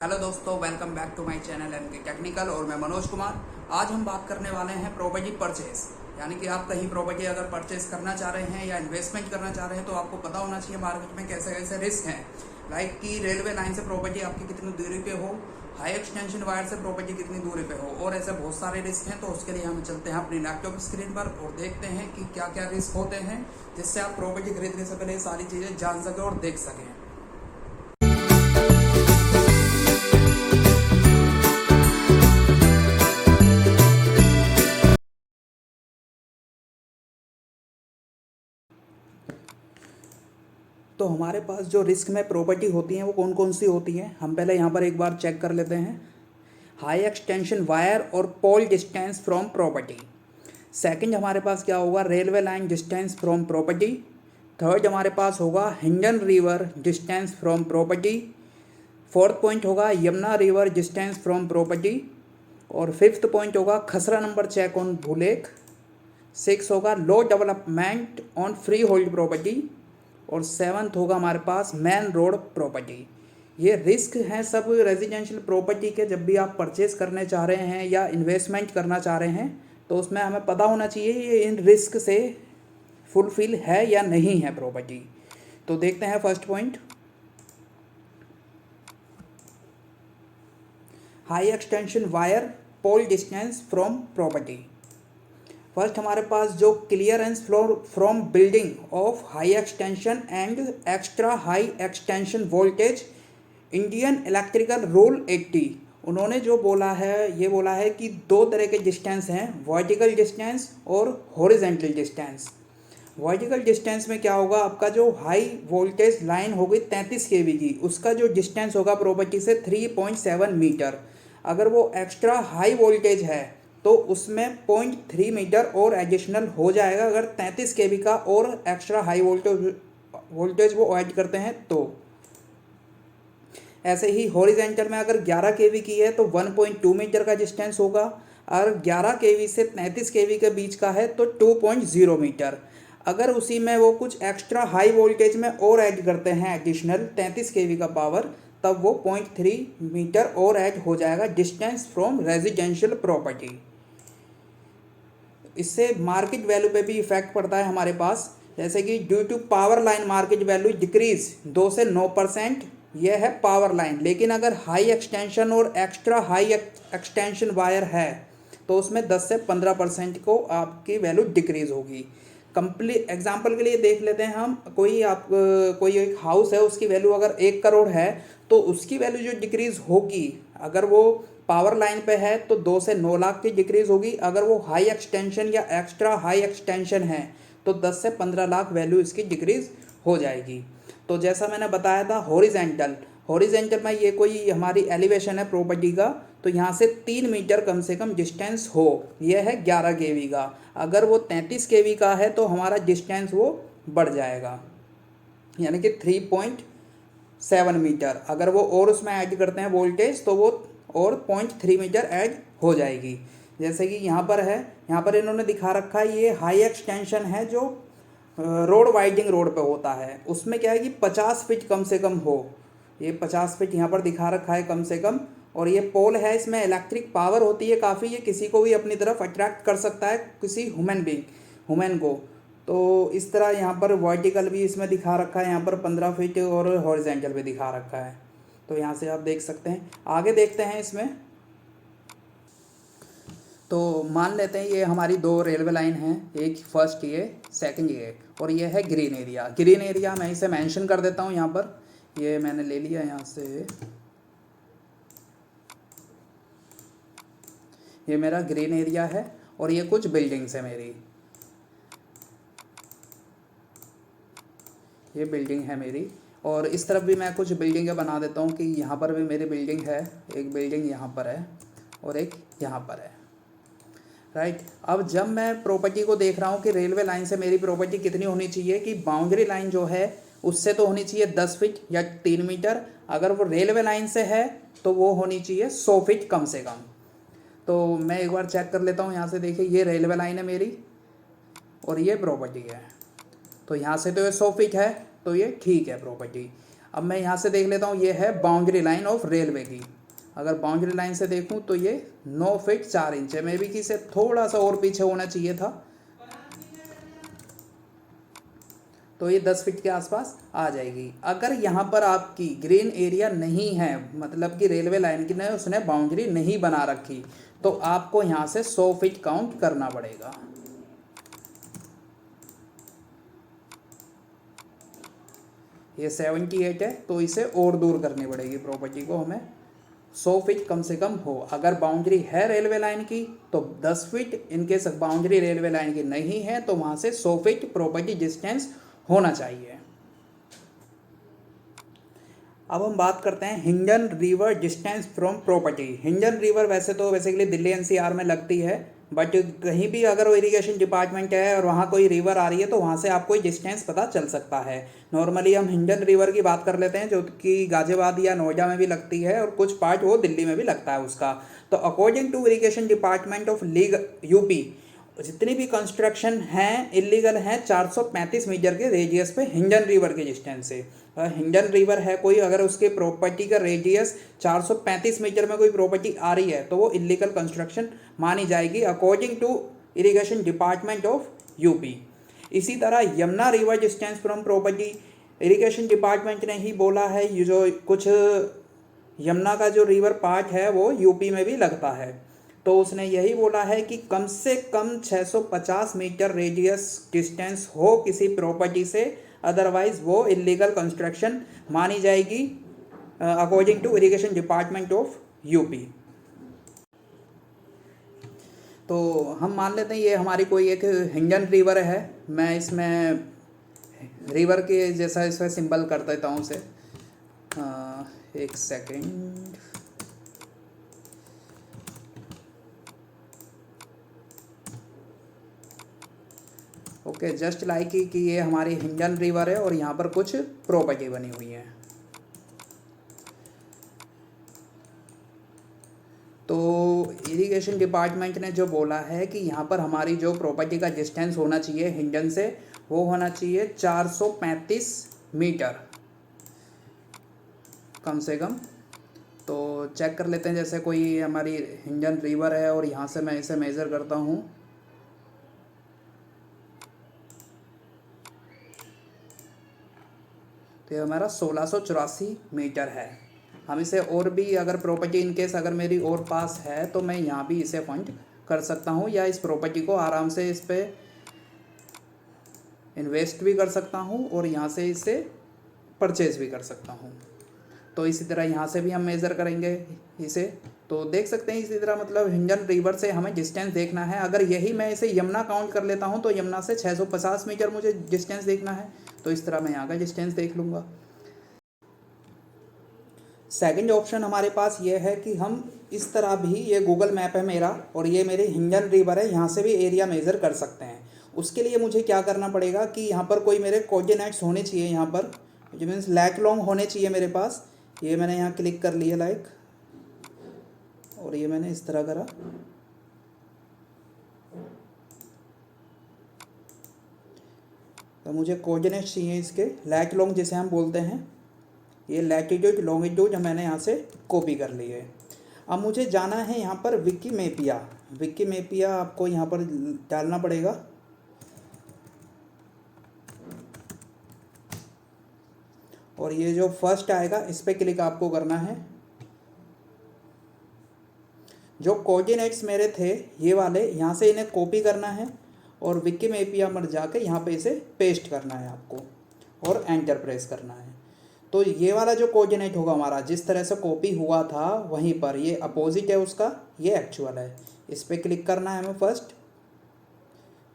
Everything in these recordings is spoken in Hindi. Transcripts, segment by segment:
हेलो दोस्तों, welcome back to my channel MK technical और मैं मनोज कुमार। आज हम बात करने वाले हैं प्रॉपर्टी परचेज, यानी कि आप कहीं प्रॉपर्टी अगर परचेज करना चाह रहे हैं या इन्वेस्टमेंट करना चाह रहे हैं तो आपको पता होना चाहिए मार्केट में कैसे कैसे रिस्क हैं। लाइक कि रेलवे लाइन से प्रॉपर्टी आपकी कितनी दूरी पे हो, हाई एक्सटेंशन वायर से प्रॉपर्टी कितनी दूरी पे हो, और ऐसे बहुत सारे रिस्क हैं। तो उसके लिए हम चलते हैं अपनी लैपटॉप स्क्रीन पर और देखते हैं कि क्या क्या रिस्क होते हैं, जिससे आप प्रॉपर्टी खरीदने से पहले सारी चीज़ें जान सकें और देख सकें। तो हमारे पास जो रिस्क में प्रॉपर्टी होती हैं वो कौन कौन सी होती हैं, हम पहले यहाँ पर एक बार चेक कर लेते हैं। हाई एक्सटेंशन वायर और pole distance from property. Second हमारे पास क्या होगा, railway line distance from property. Third हमारे पास होगा Hindon river distance from property. Fourth point होगा Yamuna river distance from property. और फिफ्थ पॉइंट होगा खसरा number check on Bhulekh. Six होगा low development on freehold property. और सेवन्थ होगा हमारे पास मेन रोड प्रॉपर्टी। ये रिस्क हैं सब रेजिडेंशियल प्रॉपर्टी के। जब भी आप परचेज करने चाह रहे हैं या इन्वेस्टमेंट करना चाह रहे हैं तो उसमें हमें पता होना चाहिए ये इन रिस्क से फुलफिल है या नहीं है प्रॉपर्टी। तो देखते हैं first point, high extension wire pole distance from property. First हमारे पास जो clearance from building of high extension and extra high extension voltage Indian electrical rule 80, उन्होंने जो बोला है ये बोला है कि दो तरह के डिस्टेंस हैं, वर्टिकल डिस्टेंस और हॉरिजेंटल डिस्टेंस। वर्टिकल डिस्टेंस में क्या होगा, आपका जो हाई वोल्टेज लाइन होगी 33 kV की, उसका जो डिस्टेंस होगा प्रॉपर्टी से 3.7 मीटर। अगर वो एक्स्ट्रा हाई वोल्टेज है तो उसमें 0.3 मीटर और एडिशनल हो जाएगा, अगर 33 kV का और एक्स्ट्रा हाई वोल्टेज वो ऐड करते हैं तो। ऐसे ही हॉरिजेंटल में अगर 11 kV की है तो 1.2 मीटर का डिस्टेंस होगा, और 11 kV से 33 kV के बीच का है तो 2.0 मीटर। अगर उसी में वो कुछ एक्स्ट्रा हाई वोल्टेज में और ऐड करते हैं एडिशनल 33 kV का पावर, तब वो 0.3 मीटर और ऐड हो जाएगा डिस्टेंस फ्रॉम रेजिडेंशियल प्रॉपर्टी। इससे मार्केट वैल्यू पे भी इफेक्ट पड़ता है हमारे पास, जैसे कि due to power line market value decrease 2 से 9%, यह है पावर लाइन। लेकिन अगर हाई एक्सटेंशन और एक्स्ट्रा हाई एक्सटेंशन वायर है तो उसमें 10 से 15% को आपकी वैल्यू डिक्रीज होगी। कंप्लीट एग्जांपल के लिए देख लेते हैं हम, कोई एक हाउस है, उसकी वैल्यू अगर 1 करोड़ है तो उसकी वैल्यू जो डिक्रीज होगी, अगर वो पावर लाइन पे है तो 2 से 9 लाख की डिक्रीज होगी। अगर वो हाई एक्सटेंशन या एक्स्ट्रा हाई एक्सटेंशन है तो 10 से 15 लाख वैल्यू इसकी डिक्रीज हो जाएगी। तो जैसा मैंने बताया था हॉरिजेंटल में ये कोई हमारी एलिवेशन है प्रॉपर्टी का, तो यहाँ से 3 मीटर कम से कम डिस्टेंस हो, यह है 11 kV का। अगर वो 33 kV का है तो हमारा डिस्टेंस वो बढ़ जाएगा, यानी कि 3.7 मीटर। अगर वो और उसमें ऐड करते हैं वोल्टेज तो वो और 0.3 मीटर ऐड हो जाएगी। जैसे कि यहाँ पर है, यहाँ पर इन्होंने दिखा रखा है, ये हाई एक्सटेंशन है जो रोड वाइडिंग रोड पे होता है, उसमें क्या है कि 50 फीट कम से कम हो। ये 50 फीट यहाँ पर दिखा रखा है कम से कम। और ये पोल है, इसमें इलेक्ट्रिक पावर होती है काफ़ी, ये किसी को भी अपनी तरफ अट्रैक्ट कर सकता है, किसी हुमन को। तो इस तरह यहाँ पर वर्टिकल भी इसमें दिखा रखा है, यहाँ पर 15 फीट, और हॉरिजेंटल भी दिखा रखा है। तो यहाँ से आप देख सकते हैं। आगे देखते हैं इसमें। तो मान लेते हैं ये हमारी दो रेलवे लाइन हैं, एक फर्स्ट ये, सेकंड ये, और ये है ग्रीन एरिया। ग्रीन एरिया मैं इसे मेंशन कर देता हूँ यहाँ पर, ये मैंने ले लिया यहाँ से, ये मेरा ग्रीन एरिया है और ये कुछ बिल्डिंग्स है मेरी, ये बिल्डिंग है मेरी। और इस तरफ भी मैं कुछ बिल्डिंगें बना देता हूँ कि यहाँ पर भी मेरी बिल्डिंग है, एक बिल्डिंग यहाँ पर है और एक यहाँ पर है, राइट। अब जब मैं प्रॉपर्टी को देख रहा हूँ कि रेलवे लाइन से मेरी प्रॉपर्टी कितनी होनी चाहिए, कि बाउंड्री लाइन जो है उससे तो होनी चाहिए 10 फीट या 3 मीटर, अगर वो रेलवे लाइन से है तो वो होनी चाहिए 100 फीट कम से कम। तो मैं एक बार चेक कर लेता हूँ, यहाँ से देखिए ये रेलवे लाइन है मेरी और ये प्रॉपर्टी है, तो यहाँ से तो ये 100 फीट है, तो ये ठीक है प्रॉपर्टी। अब मैं यहाँ से देख लेता हूँ, ये है बाउंड्री लाइन ऑफ रेलवे की। अगर बाउंड्री लाइन से देखूँ तो ये 9 फीट 4 इंच है, मे बी कि से थोड़ा सा और पीछे होना चाहिए था, तो ये 10 फीट के आसपास आ जाएगी। अगर यहाँ पर आपकी ग्रीन एरिया नहीं है, मतलब कि रेलवे लाइन की ने उसने बाउंड्री नहीं बना रखी, तो आपको यहाँ से 100 फीट काउंट करना पड़ेगा। ये 78 है, तो इसे और दूर करनी पड़ेगी प्रॉपर्टी को हमें, 100 फीट कम से कम हो। अगर बाउंड्री है रेलवे लाइन की तो 10 feet, in case boundary railway line की नहीं है तो वहाँ से 100 फीट प्रॉपर्टी डिस्टेंस होना चाहिए। अब हम बात करते हैं Hindon river distance from property. Hindon river वैसे तो बेसिकली दिल्ली एनसीआर में लगती है, बट कहीं भी अगर वो इरिगेशन डिपार्टमेंट है और वहाँ कोई रिवर आ रही है तो वहाँ से आपको डिस्टेंस पता चल सकता है। नॉर्मली हम हिंडन रिवर की बात कर लेते हैं, जो कि गाजियाबाद या नोएडा में भी लगती है और कुछ पार्ट वो दिल्ली में भी लगता है उसका। तो according to irrigation department of UP, जितनी भी कंस्ट्रक्शन हैं इलीगल हैं 435 मीटर के रेडियस पे हिंडन रिवर के डिस्टेंस से। हिंडन रिवर है कोई, अगर उसके प्रॉपर्टी का रेडियस 435 मीटर में कोई प्रॉपर्टी आ रही है तो वो इलीगल कंस्ट्रक्शन मानी जाएगी according to irrigation department of UP. इसी तरह Yamuna river distance from property, irrigation department ने ही बोला है, ये जो कुछ यमुना का जो रिवर पार्ट है वो यूपी में भी लगता है, तो उसने यही बोला है कि कम से कम 650 मीटर रेडियस डिस्टेंस हो किसी प्रॉपर्टी से, अदरवाइज वो इलीगल कंस्ट्रक्शन मानी जाएगी according to irrigation department of UP. तो हम मान लेते हैं ये हमारी कोई एक हिंडन रिवर है, मैं इसमें रिवर के जैसा इसमें सिंबल कर देता हूँ उसे, एक सेकेंड। ओके, जस्ट लाइक कि ये हमारी हिंडन रिवर है और यहाँ पर कुछ प्रॉपर्टी बनी हुई है। तो इरिगेशन डिपार्टमेंट ने जो बोला है कि यहाँ पर हमारी जो प्रॉपर्टी का डिस्टेंस होना चाहिए हिंडन से, वो होना चाहिए 435 मीटर कम से कम। तो चेक कर लेते हैं, जैसे कोई हमारी हिंडन रिवर है और यहाँ से मैं इसे मेज़र करता हूँ, तो ये हमारा 1684 मीटर है। हम इसे और भी अगर प्रॉपर्टी इनकेस अगर मेरी और पास है तो मैं यहाँ भी इसे फंड कर सकता हूँ, या इस प्रॉपर्टी को आराम से इस पर इन्वेस्ट भी कर सकता हूँ और यहाँ से इसे परचेज़ भी कर सकता हूँ। तो इसी तरह यहाँ से भी हम मेज़र करेंगे इसे, तो देख सकते हैं इसी तरह मतलब हिंडन रिवर से हमें डिस्टेंस देखना है। अगर यही मैं इसे यमुना काउंट कर लेता हूँ तो यमुना से 650 मीटर मुझे डिस्टेंस देखना है, तो इस तरह मैं यहाँ का डिस्टेंस देख लूँगा। सेकंड ऑप्शन हमारे पास ये है कि हम इस तरह भी, ये गूगल मैप है मेरा और ये मेरे हिंडन रिवर है, यहाँ से भी एरिया मेज़र कर सकते हैं। उसके लिए मुझे क्या करना पड़ेगा कि यहाँ पर कोई मेरे कोऑर्डिनेट्स होने चाहिए, यहाँ पर जो मीन्स लैक लॉन्ग होने चाहिए मेरे पास। ये मैंने यहाँ क्लिक कर लिया लाइक, और ये मैंने इस तरह करा, तो मुझे कोऑर्डिनेट्स चाहिए इसके लैक लॉन्ग जिसे हम बोलते हैं। ये लैटिट्यूड लॉन्गिट्यूड मैंने यहाँ से कॉपी कर ली है। अब मुझे जाना है यहाँ पर विकीमेपिया। विकीमेपिया आपको यहाँ पर डालना पड़ेगा, और ये जो फर्स्ट आएगा इस पर क्लिक आपको करना है। जो कोऑर्डिनेट्स मेरे थे ये वाले, यहाँ से इन्हें कॉपी करना है और विकीमेपिया में जाके यहाँ पे इसे पेस्ट करना है आपको, और एंटर प्रेस करना है। तो ये वाला जो कोऑर्डिनेट होगा हमारा, जिस तरह से कॉपी हुआ था वहीं पर, ये अपोजिट है उसका, ये एक्चुअल है। इस पर क्लिक करना है हमें फर्स्ट,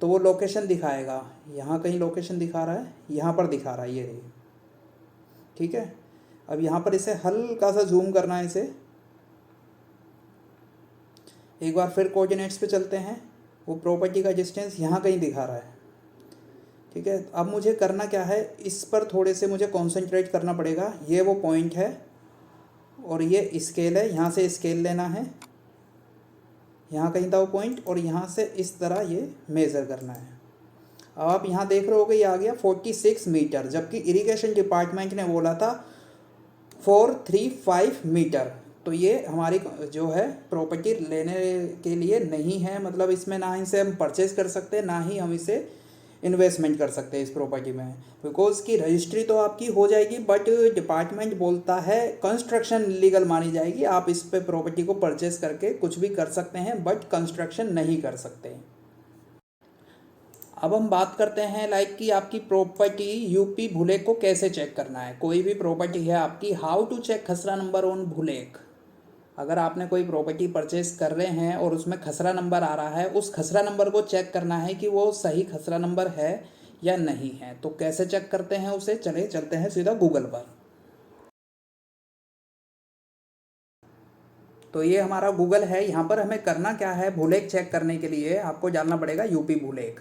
तो वो लोकेशन दिखाएगा। यहाँ कहीं लोकेशन दिखा रहा है, यहाँ पर दिखा रहा है, ये रही, ठीक है। अब यहाँ पर इसे हल्का सा जूम करना है इसे। एक बार फिर कोऑर्डिनेट्स पे चलते हैं, वो प्रॉपर्टी का डिस्टेंस यहाँ कहीं दिखा रहा है, ठीक है। अब मुझे करना क्या है, इस पर थोड़े से मुझे कंसंट्रेट करना पड़ेगा। ये वो पॉइंट है और ये स्केल है, यहाँ से स्केल लेना है, यहाँ कहीं था वो पॉइंट, और यहाँ से इस तरह ये मेज़र करना है। अब आप यहाँ देख रहे होगे ये आ गया 46 मीटर, जबकि इरिगेशन डिपार्टमेंट ने बोला था 435 मीटर। तो ये हमारी जो है प्रॉपर्टी लेने के लिए नहीं है, मतलब इसमें ना ही इसे हम परचेज कर सकते हैं, ना ही हम इसे इन्वेस्टमेंट कर सकते हैं इस प्रॉपर्टी में, बिकॉज की रजिस्ट्री तो आपकी हो जाएगी बट डिपार्टमेंट बोलता है कंस्ट्रक्शन लीगल मानी जाएगी। आप इस पे प्रॉपर्टी को परचेज करके कुछ भी कर सकते हैं बट कंस्ट्रक्शन नहीं कर सकते। अब हम बात करते हैं लाइक कि आपकी प्रॉपर्टी यूपी भूलेख को कैसे चेक करना है। कोई भी प्रॉपर्टी है आपकी, हाउ टू चेक खसरा नंबर ऑन भूलेख। अगर आपने कोई प्रॉपर्टी परचेज कर रहे हैं और उसमें खसरा नंबर आ रहा है, उस खसरा नंबर को चेक करना है कि वो सही खसरा नंबर है या नहीं है। तो कैसे चेक करते हैं उसे, चलते हैं सीधा गूगल पर। तो ये हमारा गूगल है। यहाँ पर हमें करना क्या है, भूलेख चेक करने के लिए आपको डालना पड़ेगा यूपी भूलेख,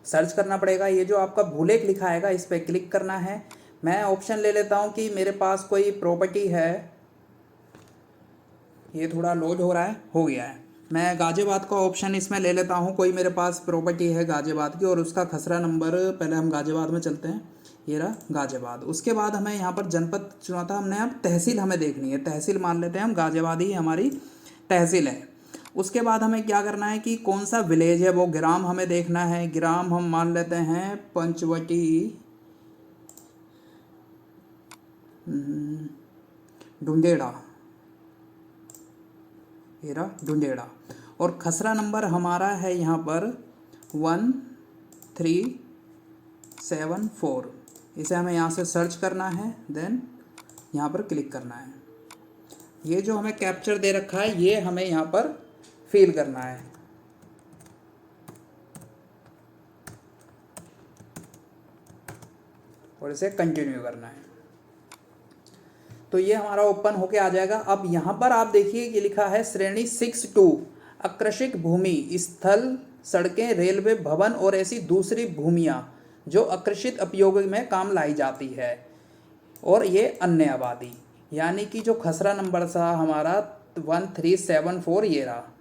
सर्च करना पड़ेगा। ये जो आपका भूलेख लिखा आएगा इस पर क्लिक करना है। मैं ऑप्शन ले लेता हूँ कि मेरे पास कोई प्रॉपर्टी है, ये थोड़ा लोड हो रहा है, हो गया है। मैं गाजियाबाद का ऑप्शन इसमें ले लेता हूँ। कोई मेरे पास प्रॉपर्टी है गाजियाबाद की और उसका खसरा नंबर, पहले हम गाजियाबाद में चलते हैं, ये रहा गाजियाबाद। उसके बाद हमें यहाँ पर जनपद चुना था हमने, अब तहसील हमें देखनी है, तहसील मान लेते हैं हम, गाजियाबाद ही हमारी तहसील है। उसके बाद हमें क्या करना है कि कौन सा विलेज है वो ग्राम हमें देखना है। ग्राम हम मान लेते हैं पंचवटी ढूंढेड़ा, हेरा ढूंढेड़ा। और खसरा नंबर हमारा है यहाँ पर 1374। इसे हमें यहाँ से सर्च करना है, देन यहाँ पर क्लिक करना है। ये जो हमें कैप्चर दे रखा है ये हमें यहाँ पर फिल करना है, और इसे कंटिन्यू करना है। तो ये हमारा ओपन होके आ जाएगा। अब यहाँ पर आप देखिए ये लिखा है श्रेणी 6(2) अकृषित भूमि, स्थल, सड़कें, रेलवे भवन और ऐसी दूसरी भूमियाँ जो अकृषित उपयोग में काम लाई जाती है, और ये अन्य आबादी। यानी कि जो खसरा नंबर था हमारा 1374, ये रहा,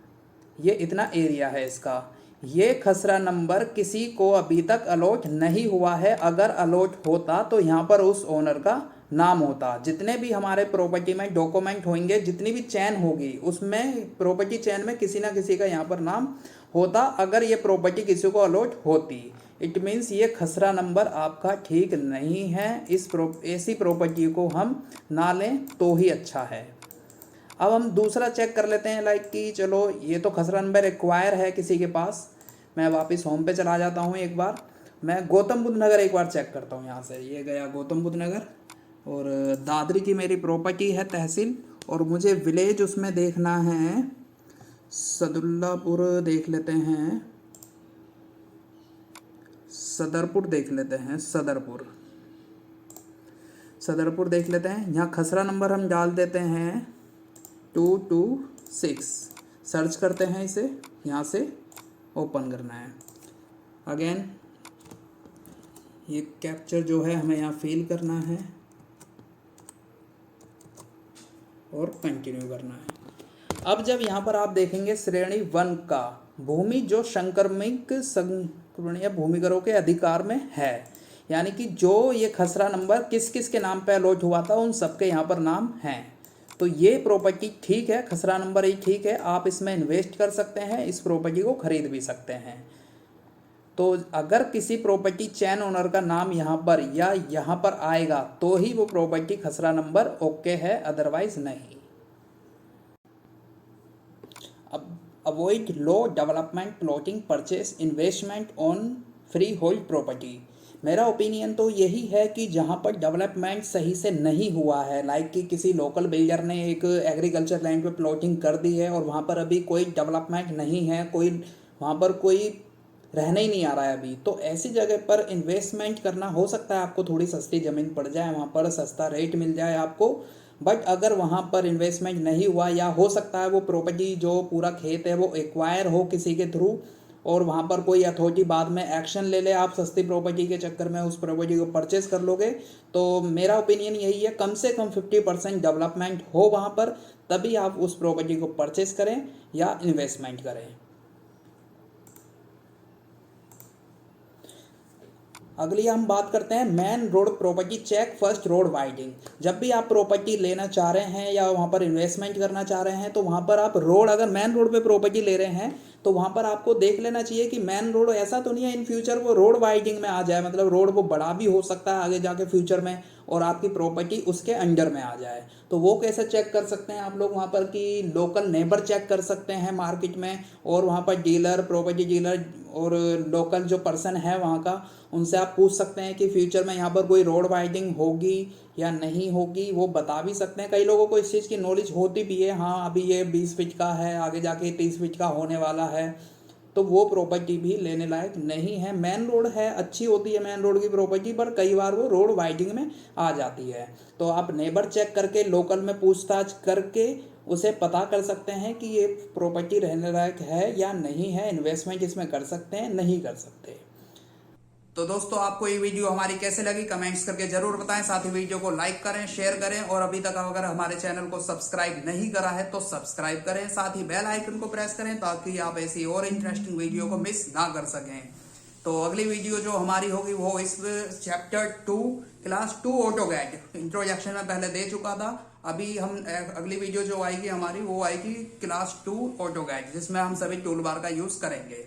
ये इतना एरिया है इसका। ये खसरा नंबर किसी को अभी तक अलॉट नहीं हुआ है। अगर अलॉट होता तो यहाँ पर उस ओनर का नाम होता। जितने भी हमारे प्रॉपर्टी में डॉक्यूमेंट होंगे, जितनी भी चैन होगी उसमें, प्रॉपर्टी चैन में किसी ना किसी का यहाँ पर नाम होता अगर ये प्रॉपर्टी किसी को अलॉट होती। इट मीन्स ये खसरा नंबर आपका ठीक नहीं है। ऐसी प्रॉपर्टी को हम ना लें तो ही अच्छा है। अब हम दूसरा चेक कर लेते हैं लाइक कि चलो ये तो खसरा नंबर एक्वायर है किसी के पास। मैं वापस होम पे चला जाता हूँ एक बार, मैं गौतम बुद्ध नगर एक बार चेक करता हूँ। यहाँ से ये गया गौतम बुद्ध नगर, और दादरी की मेरी प्रॉपर्टी है तहसील, और मुझे विलेज उसमें देखना है सदुल्लापुर, देख लेते हैं सदरपुर, देख लेते हैं सदरपुर देख लेते हैं। यहाँ खसरा नंबर हम डाल देते हैं 226, सर्च करते हैं, इसे यहाँ से ओपन करना है। अगेन ये कैप्चर जो है हमें यहाँ फिल करना है और कंटिन्यू करना है। अब जब यहाँ पर आप देखेंगे श्रेणी 1 का भूमि जो संक्रमिक संक्रमणीय भूमिकरों के अधिकार में है, यानी कि जो ये खसरा नंबर किस किस के नाम पे अलॉट हुआ था उन सबके यहाँ पर नाम हैं। तो ये प्रॉपर्टी ठीक है, खसरा नंबर ही ठीक है, आप इसमें इन्वेस्ट कर सकते हैं, इस प्रॉपर्टी को खरीद भी सकते हैं। तो अगर किसी प्रॉपर्टी चैन ओनर का नाम यहाँ पर या यहाँ पर आएगा तो ही वो प्रॉपर्टी खसरा नंबर ओके है, अदरवाइज नहीं। अब avoid low development plotting purchase investment on freehold property. मेरा ओपिनियन तो यही है कि जहाँ पर डेवलपमेंट सही से नहीं हुआ है, लाइक कि किसी लोकल बिल्डर ने एक एग्रीकल्चर लैंड पे प्लॉटिंग कर दी है और वहाँ पर अभी कोई डेवलपमेंट नहीं है, कोई वहाँ पर कोई रहने ही नहीं आ रहा है अभी, तो ऐसी जगह पर इन्वेस्टमेंट करना, हो सकता है आपको थोड़ी सस्ती ज़मीन पड़ जाए, वहाँ पर सस्ता रेट मिल जाए आपको, बट अगर वहाँ पर इन्वेस्टमेंट नहीं हुआ, या हो सकता है वो प्रॉपर्टी जो पूरा खेत है वो एक्वायर हो किसी के थ्रू और वहाँ पर कोई अथॉरिटी बाद में एक्शन ले ले, आप सस्ती प्रॉपर्टी के चक्कर में उस प्रॉपर्टी को परचेज कर लोगे। तो मेरा ओपिनियन यही है, कम से कम 50% डेवलपमेंट हो वहाँ पर, तभी आप उस प्रॉपर्टी को परचेज करें या इन्वेस्टमेंट करें। अगली हम बात करते हैं main road property check first road widening. जब भी आप प्रॉपर्टी लेना चाह रहे हैं या वहाँ पर इन्वेस्टमेंट करना चाह रहे हैं तो वहाँ पर आप रोड, अगर मेन रोड पे प्रॉपर्टी ले रहे हैं तो वहाँ पर आपको देख लेना चाहिए कि मेन रोड ऐसा तो नहीं है इन फ्यूचर वो रोड वाइडिंग में आ जाए, मतलब रोड वो बड़ा भी हो सकता है आगे जाके फ्यूचर में और आपकी प्रॉपर्टी उसके अंडर में आ जाए। तो वो कैसे चेक कर सकते हैं आप लोग वहाँ पर कि लोकल नेबर चेक कर सकते हैं मार्केट में, और वहाँ पर डीलर, प्रॉपर्टी डीलर और लोकल जो पर्सन है वहाँ का, उनसे आप पूछ सकते हैं कि फ्यूचर में यहाँ पर कोई रोड वाइडिंग होगी या नहीं होगी, वो बता भी सकते हैं। कई लोगों को इस चीज़ की नॉलेज होती भी है, हाँ अभी ये 20 फीट का है, आगे जाके 30 फीट का होने वाला है, तो वो प्रॉपर्टी भी लेने लायक नहीं है। मेन रोड है, अच्छी होती है मेन रोड की प्रॉपर्टी, पर कई बार वो रोड वाइडिंग में आ जाती है। तो आप नेबर चेक करके, लोकल में पूछताछ करके उसे पता कर सकते हैं कि ये प्रॉपर्टी रहने लायक है या नहीं है, इन्वेस्टमेंट इसमें कर सकते हैं नहीं कर सकते। तो दोस्तों आपको ये वीडियो हमारी कैसे लगी कमेंट्स करके जरूर बताएं, साथ ही वीडियो को लाइक करें, शेयर करें, और अभी तक अगर हमारे चैनल को सब्सक्राइब नहीं करा है तो सब्सक्राइब करें, साथ ही बेल आइकन को प्रेस करें ताकि आप ऐसी और इंटरेस्टिंग वीडियो को मिस ना कर सकें। तो अगली वीडियो जो हमारी होगी वो इस चैप्टर 2 क्लास 2 ऑटोकैड, इंट्रोडक्शन में पहले दे चुका था। अभी हम अगली वीडियो जो आएगी हमारी वो आएगी क्लास 2 ऑटोकैड, जिसमें हम सभी टूल बार का यूज करेंगे।